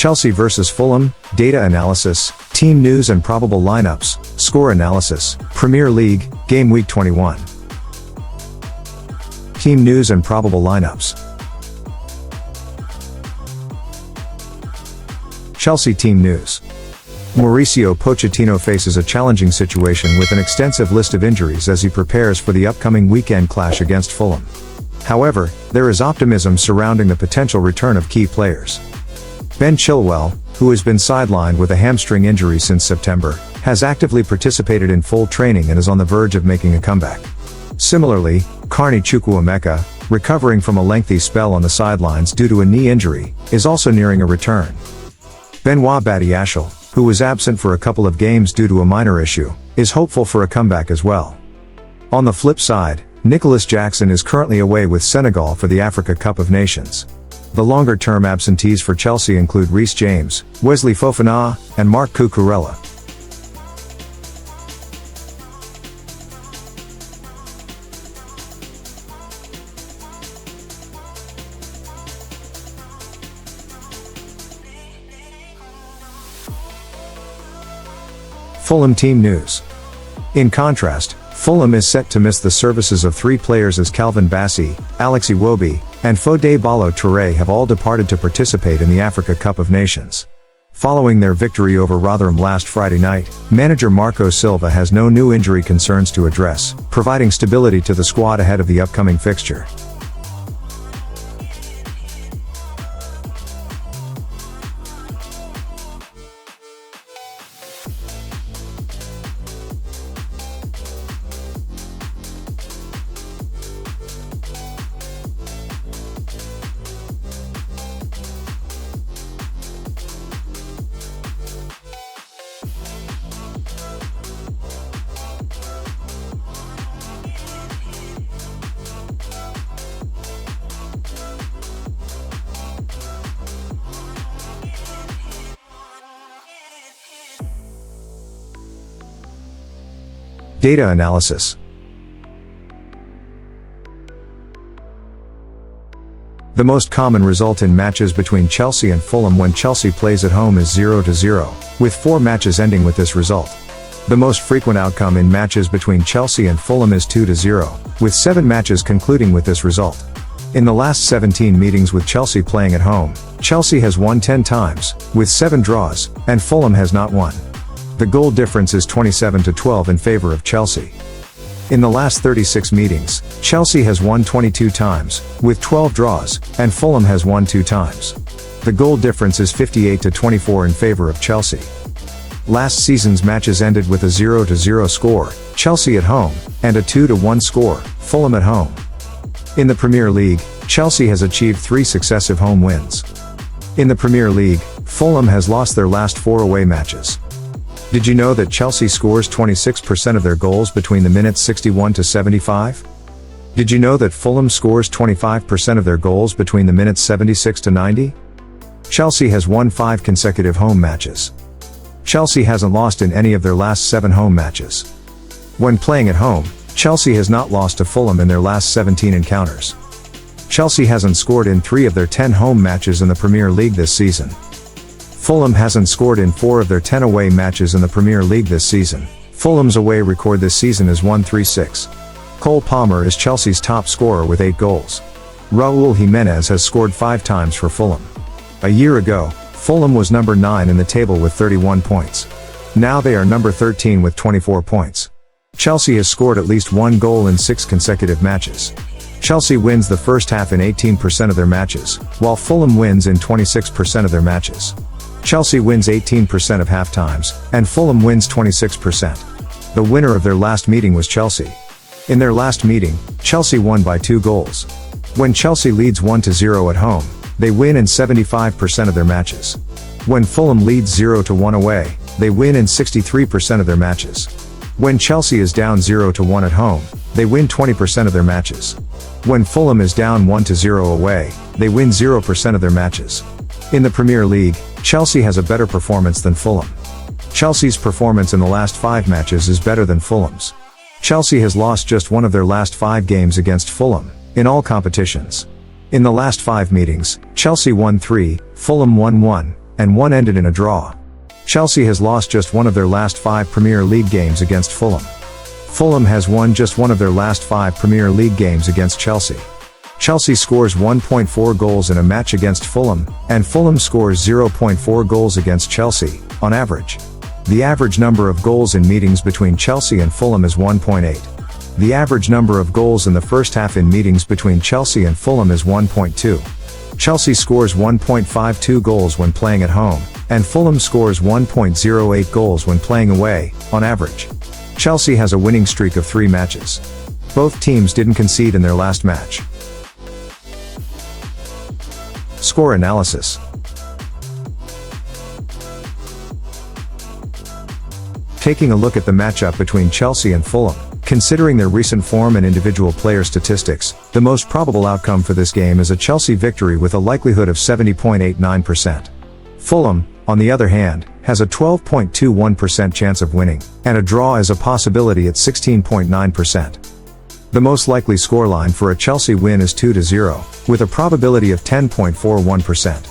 Chelsea vs Fulham, data analysis, team news and probable lineups, score analysis, Premier League, Game Week 21. Team news and probable lineups. Chelsea team news. Mauricio Pochettino faces a challenging situation with an extensive list of injuries as he prepares for the upcoming weekend clash against Fulham. However, there is optimism surrounding the potential return of key players. Ben Chilwell, who has been sidelined with a hamstring injury since September, has actively participated in full training and is on the verge of making a comeback. Similarly, Carney Chukwuemeka, recovering from a lengthy spell on the sidelines due to a knee injury, is also nearing a return. Benoit Badiashile, who was absent for a couple of games due to a minor issue, is hopeful for a comeback as well. On the flip side, Nicholas Jackson is currently away with Senegal for the Africa Cup of Nations. The longer-term absentees for Chelsea include Reece James, Wesley Fofana, and Marc Cucurella. Fulham team news. In contrast, Fulham is set to miss the services of three players as Calvin Bassey, Alex Iwobi, and Fode Ballo-Touré have all departed to participate in the Africa Cup of Nations. Following their victory over Rotherham last Friday night, manager Marco Silva has no new injury concerns to address, providing stability to the squad ahead of the upcoming fixture. Data analysis. The most common result in matches between Chelsea and Fulham when Chelsea plays at home is 0-0, with 4 matches ending with this result. The most frequent outcome in matches between Chelsea and Fulham is 2-0, with 7 matches concluding with this result. In the last 17 meetings with Chelsea playing at home, Chelsea has won 10 times, with 7 draws, and Fulham has not won. The goal difference is 27-12 in favor of Chelsea. In the last 36 meetings, Chelsea has won 22 times, with 12 draws, and Fulham has won 2 times. The goal difference is 58-24 in favor of Chelsea. Last season's matches ended with a 0-0 score, Chelsea at home, and a 2-1 score, Fulham at home. In the Premier League, Chelsea has achieved 3 successive home wins. In the Premier League, Fulham has lost their last 4 away matches. Did you know that Chelsea scores 26% of their goals between the minutes 61 to 75? Did you know that Fulham scores 25% of their goals between the minutes 76 to 90? Chelsea has won 5 consecutive home matches. Chelsea hasn't lost in any of their last 7 home matches. When playing at home, Chelsea has not lost to Fulham in their last 17 encounters. Chelsea hasn't scored in 3 of their 10 home matches in the Premier League this season. Fulham hasn't scored in 4 of their 10 away matches in the Premier League this season. Fulham's away record this season is 1-3-6. Cole Palmer is Chelsea's top scorer with 8 goals. Raúl Jiménez has scored 5 times for Fulham. A year ago, Fulham was number 9 in the table with 31 points. Now they are number 13 with 24 points. Chelsea has scored at least 1 goal in 6 consecutive matches. Chelsea wins the first half in 18% of their matches, while Fulham wins in 26% of their matches. Chelsea wins 18% of half-times, and Fulham wins 26%. The winner of their last meeting was Chelsea. In their last meeting, Chelsea won by 2 goals. When Chelsea leads 1-0 at home, they win in 75% of their matches. When Fulham leads 0-1 away, they win in 63% of their matches. When Chelsea is down 0-1 at home, they win 20% of their matches. When Fulham is down 1-0 away, they win 0% of their matches. In the Premier League, Chelsea has a better performance than Fulham. Chelsea's performance in the last 5 matches is better than Fulham's. Chelsea has lost just 1 of their last 5 games against Fulham, in all competitions. In the last 5 meetings, Chelsea won 3, Fulham won 1, and one ended in a draw. Chelsea has lost just one of their last 5 Premier League games against Fulham. Fulham has won just one of their last 5 Premier League games against Chelsea. Chelsea scores 1.4 goals in a match against Fulham, and Fulham scores 0.4 goals against Chelsea, on average. The average number of goals in meetings between Chelsea and Fulham is 1.8. The average number of goals in the first half in meetings between Chelsea and Fulham is 1.2. Chelsea scores 1.52 goals when playing at home, and Fulham scores 1.08 goals when playing away, on average. Chelsea has a winning streak of 3 matches. Both teams didn't concede in their last match. Score analysis. Taking a look at the matchup between Chelsea and Fulham, considering their recent form and individual player statistics, the most probable outcome for this game is a Chelsea victory with a likelihood of 70.89%. Fulham, on the other hand, has a 12.21% chance of winning, and a draw is a possibility at 16.9%. The most likely scoreline for a Chelsea win is 2-0, with a probability of 10.41%.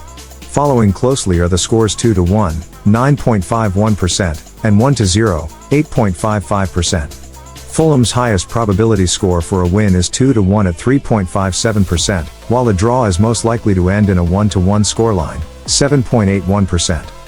Following closely are the scores 2-1, 9.51%, and 1-0, 8.55%. Fulham's highest probability score for a win is 2-1 at 3.57%, while a draw is most likely to end in a 1-1 scoreline, 7.81%.